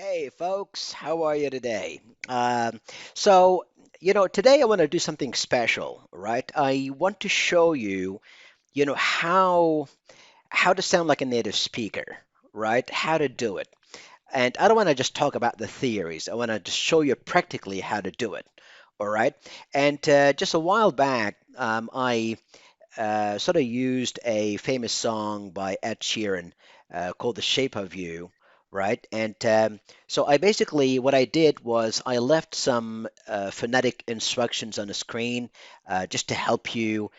Hey folks, how are you today? Um, so, today I want to do something special, right? I want to show you, how to sound like a native speaker, right? How to do it. And I don't want to just talk about the theories. I want to just show you practically how to do it, all right? And just a while back, I sort of used a famous song by Ed Sheeran called "The Shape of You," right? And so I basically what I did was I left some phonetic instructions on the screen just to help you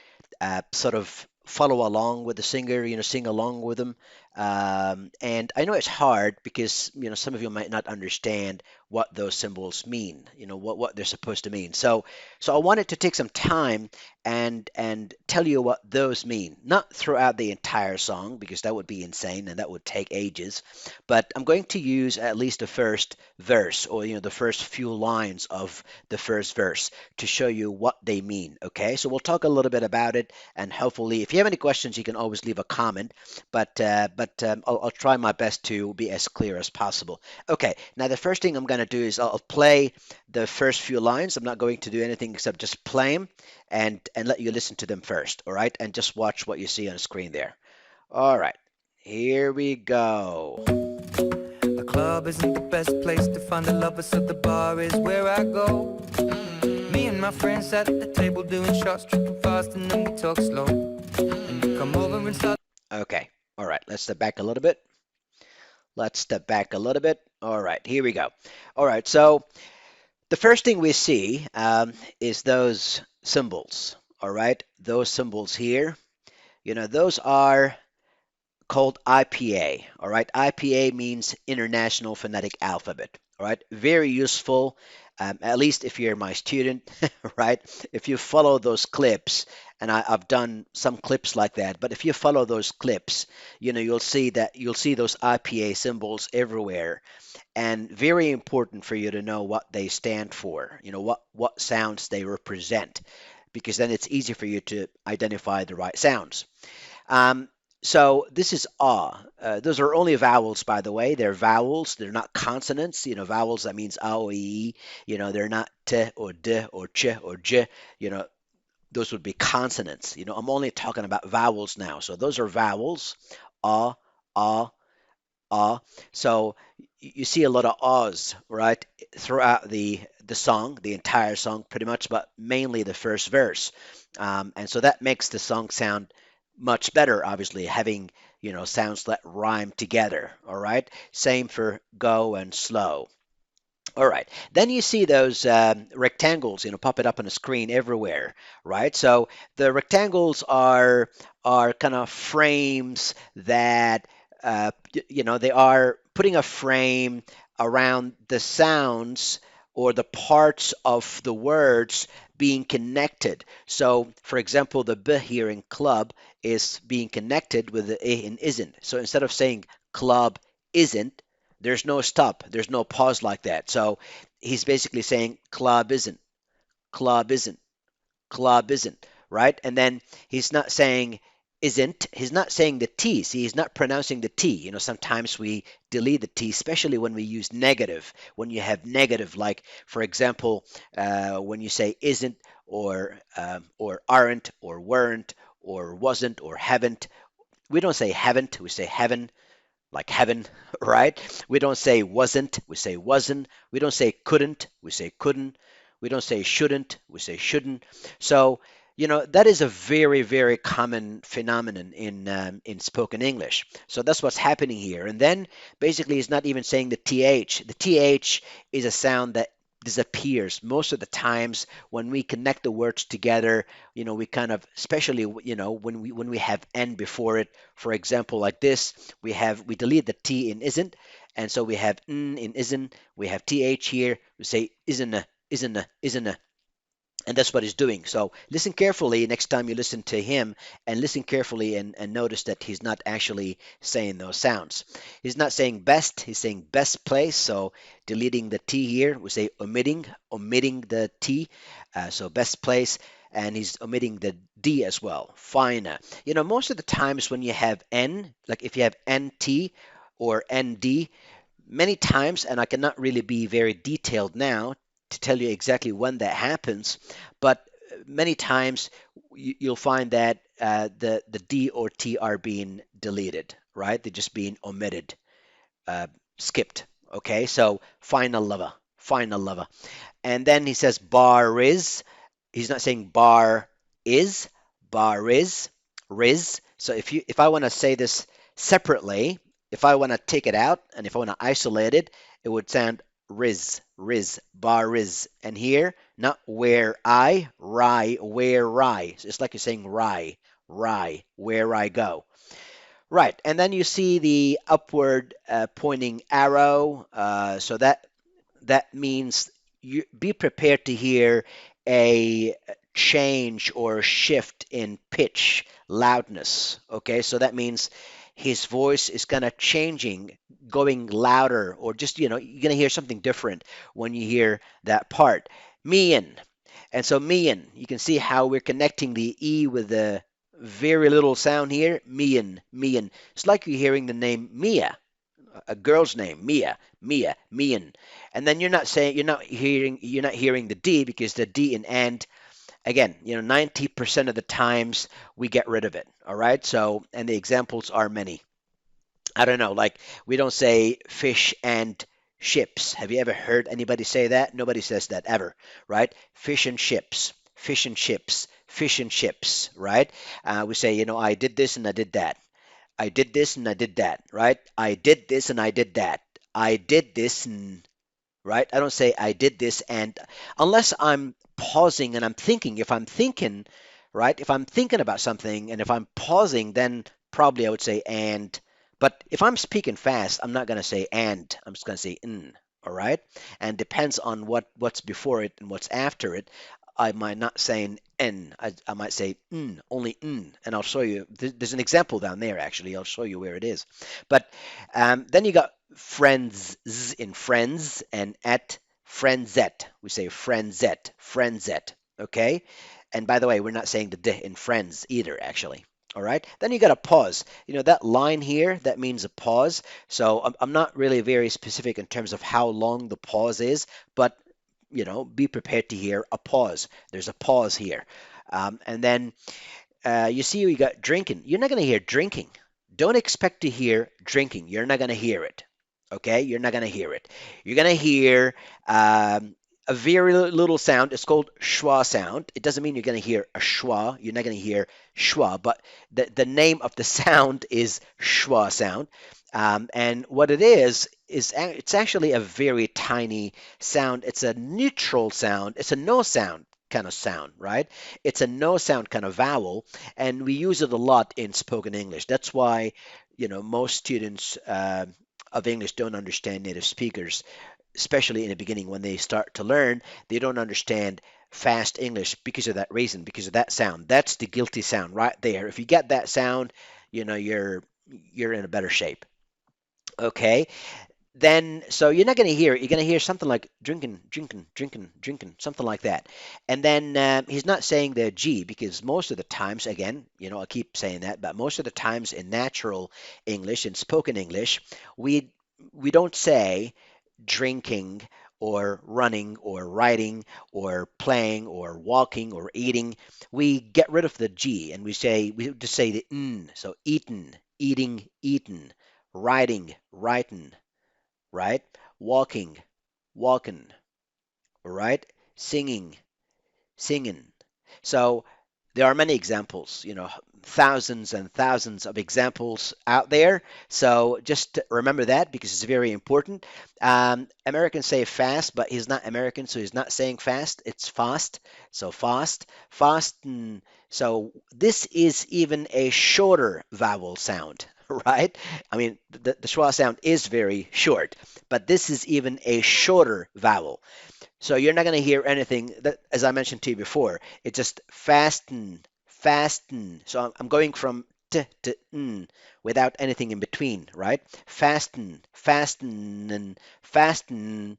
sort of follow along with the singer, sing along with them. And I know it's hard because some of you might not understand what those symbols mean, what they're supposed to mean. So I wanted to take some time and tell you what those mean. Not throughout the entire song because that would be insane and that would take ages, but I'm going to use at least the first verse or the first few lines of the first verse to show you what they mean. Okay, so we'll talk a little bit about it, and hopefully, if you have any questions, you can always leave a comment. But I'll try my best to be as clear as possible. Okay, now the first thing I'm going to do is I'll play the first few lines. I'm not going to do anything except just play them and let you listen to them first. All right, and just watch what you see on the screen there. All right, here we go. The club isn't the best place to find the lovers, so the bar is where I go. Me and my friends at the table doing shots, tripping fast, and then we talk slow. And you come over and start. Okay, all right, let's step back a little bit. Let's step back a little bit. All right, here we go. All right, so the first thing we see is those symbols. All right, those symbols here. Those are called IPA. All right, IPA means International Phonetic Alphabet. All right, very useful, at least if you're my student, right? If you follow those clips, and I've done some clips like that, but if you follow those clips, you'll see those IPA symbols everywhere, and very important for you to know what they stand for. What sounds they represent, because then it's easy for you to identify the right sounds. Um, so this is ah. Those are only vowels, by the way. They're vowels. They're not consonants. Vowels, that means a, o, e. They're not t or d or ch or j. You know, those would be consonants. I'm only talking about vowels now. So those are vowels. A, a, a. So you see a lot of ahs, right, throughout the song, the entire song, pretty much, but mainly the first verse. And so that makes the song sound much better, obviously, having sounds that rhyme together. All right. Same for go and slow. All right. Then you see those rectangles, pop it up on the screen everywhere, right? So the rectangles are kind of frames that they are putting a frame around the sounds or the parts of the words being connected. So, for example, the b here in club is being connected with the a in isn't. So instead of saying club isn't, there's no stop, there's no pause like that. So he's basically saying club isn't, club isn't, right? And then he's not saying isn't, he's not saying the T. See, he's not pronouncing the T. Sometimes we delete the T, especially when we use negative. When you have negative, like for example, when you say isn't or aren't or weren't or wasn't or haven't, we don't say haven't, we say haven't, like heaven, right? We don't say wasn't, we say wasn't. We don't say couldn't, we say couldn't. We don't say shouldn't, we say shouldn't. So, that is a very, very common phenomenon in spoken English. So that's what's happening here. And then basically, he's not even saying the th. The th is a sound that disappears most of the times when we connect the words together. We kind of, especially when we have n before it, for example, like this, we delete the t in isn't, and so we have n in isn't, we have th here, we say isn't, and that's what he's doing. So listen carefully next time you listen to him, and listen carefully and notice that he's not actually saying those sounds. He's not saying best, he's saying best place. So deleting the T here, we say omitting the T. So best place, and he's omitting the D as well. Fine. Most of the times when you have N, like if you have NT or ND, many times, and I cannot really be very detailed now to tell you exactly when that happens, but many times you'll find that the D or T are being deleted, right? They're just being omitted, uh, skipped. Okay, so final lover, final lover. And then he says bar is. He's not saying bar is, bar is, riz. So if I want to say this separately, if I want to take it out and if I want to isolate it, it would sound riz, riz, bar riz. And here, not where I, rye, where rye. So it's like you're saying rye, rye, where I go. Right, and then you see the upward pointing arrow. So that means you be prepared to hear a change or shift in pitch, loudness. Okay, so that means his voice is kind of changing, going louder, or just, you're going to hear something different when you hear that part. Mean. And so mean, you can see how we're connecting the E with the very little sound here. Mean, mean. It's like you're hearing the name Mia, a girl's name, Mia, Mia, Mian. And then you're not hearing the D because the D in and again, 90% of the times we get rid of it. All right. So, and the examples are many. I don't know, like we don't say fish and ships. Have you ever heard anybody say that? Nobody says that ever, right? Fish and ships, fish and chips, fish and chips, right? We say, I did this and I did that. I did this and I did that, right? I did this and I did that. I did this and, right? I don't say I did this and, unless I'm pausing and I'm thinking. If I'm thinking, right? If I'm thinking about something and if I'm pausing, then probably I would say and. But if I'm speaking fast, I'm not going to say and. I'm just going to say in. All right? And depends on what's before it and what's after it. I might not say an N. I might say N, only N. And I'll show you. There's an example down there, actually. I'll show you where it is. But then you got friends in friends and at friendzette. We say friendzette, friendzette. Okay? And by the way, we're not saying the D in friends either, actually. All right. Then you got a pause. That line here, that means a pause. So I'm not really very specific in terms of how long the pause is, but be prepared to hear a pause. There's a pause here. And then you see you got drinking. You're not going to hear drinking. Don't expect to hear drinking. You're not going to hear it. Okay? You're not going to hear it. You're going to hear a very little sound. It's called schwa sound. It doesn't mean you're going to hear a schwa. You're not going to hear schwa, but the name of the sound is schwa sound. And what it is it's actually a very tiny sound. It's a neutral sound. It's a no sound kind of sound, right? It's a no sound kind of vowel, and we use it a lot in spoken English. That's why, most students of English don't understand native speakers, especially in the beginning when they start to learn. They don't understand fast English because of that reason, because of that sound. That's the guilty sound right there. If you get that sound, you're in a better shape. Okay, then so you're not going to hear it. You're going to hear something like drinking, drinking, drinking, drinking, something like that. And then he's not saying the G because most of the times, again, I keep saying that, but most of the times in natural English, in spoken English, we we don't say drinking or running or riding or playing or walking or eating. We get rid of the G and we just say the N. So eaten, eating, eaten, riding, writing, right? Walking, walking, right? Singing, singing. So there are many examples, thousands and thousands of examples out there. So just remember that because it's very important. Americans say fast, but he's not American, so he's not saying fast. It's fast. So fast, fast. So this is even a shorter vowel sound, right? I mean, the schwa sound is very short, but this is even a shorter vowel. So you're not going to hear anything that, as I mentioned to you before, it's just fasten, fasten. So I'm going from t to n without anything in between, right? Fasten, fasten, and fasten,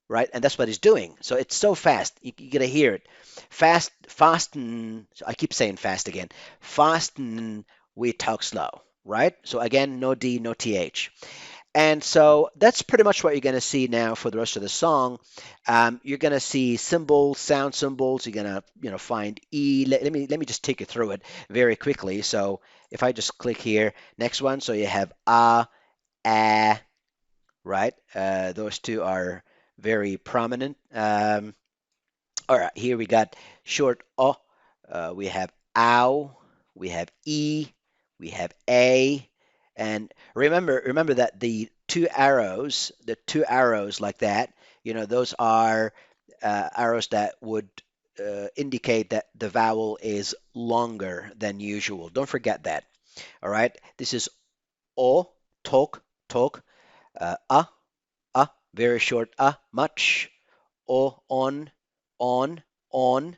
right? And that's what he's doing. So it's so fast, you got to hear it. Fast, fasten. So I keep saying fast again. Fasten, we talk slow, right? So again, no D, no TH. And so that's pretty much what you're going to see now for the rest of the song. You're going to see symbols, sound symbols. You're going to, find E. Let me just take you through it very quickly. So if I just click here, next one. So you have a, right? Those two are very prominent. All right, here we got short O. We have ow. We have E. We have A. And remember that the two arrows like that, those are arrows that would indicate that the vowel is longer than usual. Don't forget that. All right, this is O, talk, talk. A, very short. Much. O, on, on,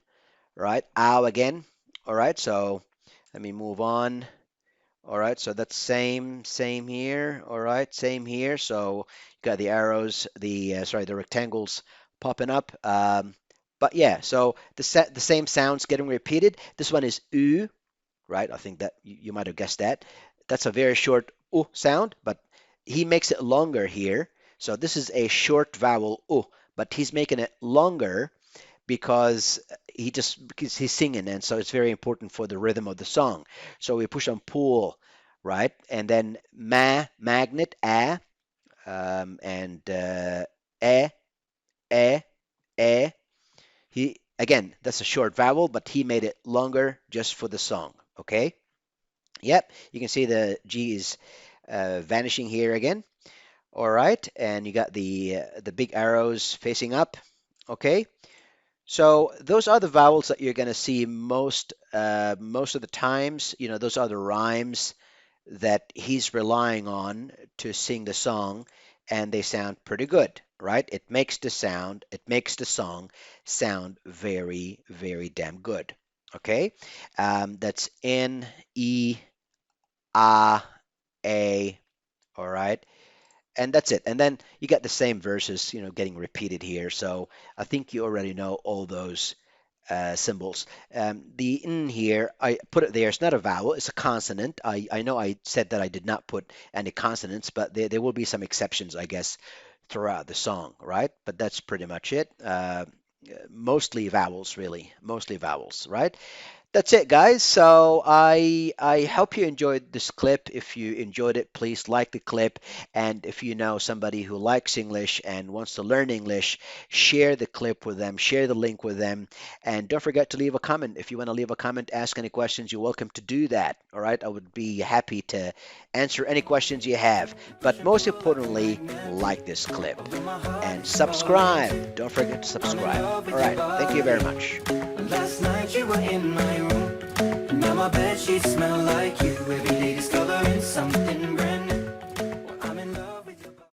right? Ow again. All right, so let me move on. All right, so that's same here. All right, same here. So you got the arrows, the rectangles popping up. But yeah, so the same sounds getting repeated. This one is U, right? I think that you might have guessed that. That's a very short U sound, but he makes it longer here. So this is a short vowel U, but he's making it longer because because he's singing, and so it's very important for the rhythm of the song. So we push on pull, right? And then magnet, and e, e, e. He again, that's a short vowel, but he made it longer just for the song. Okay. Yep, you can see the G is vanishing here again. All right, and you got the big arrows facing up. Okay, so those are the vowels that you're going to see most of the times. Those are the rhymes that he's relying on to sing the song, and they sound pretty good, right? It makes the song sound very, very damn good. Okay, that's N, E, A, A. All right, and that's it. And then you get the same verses, getting repeated here. So I think you already know all those symbols. The N here, I put it there. It's not a vowel, it's a consonant. I know I said that I did not put any consonants, but there will be some exceptions, I guess, throughout the song, right? But that's pretty much it. Mostly vowels, really. Mostly vowels, right? That's it, guys. So I hope you enjoyed this clip. If you enjoyed it, please like the clip. And if you know somebody who likes English and wants to learn English, share the clip with them, share the link with them. And don't forget to leave a comment. If you want to leave a comment, ask any questions, you're welcome to do that. All right. I would be happy to answer any questions you have. But most importantly, like this clip and subscribe. Don't forget to subscribe. All right. Thank you very much. Last night you were in my room. Now my bed sheets smell like you. Every day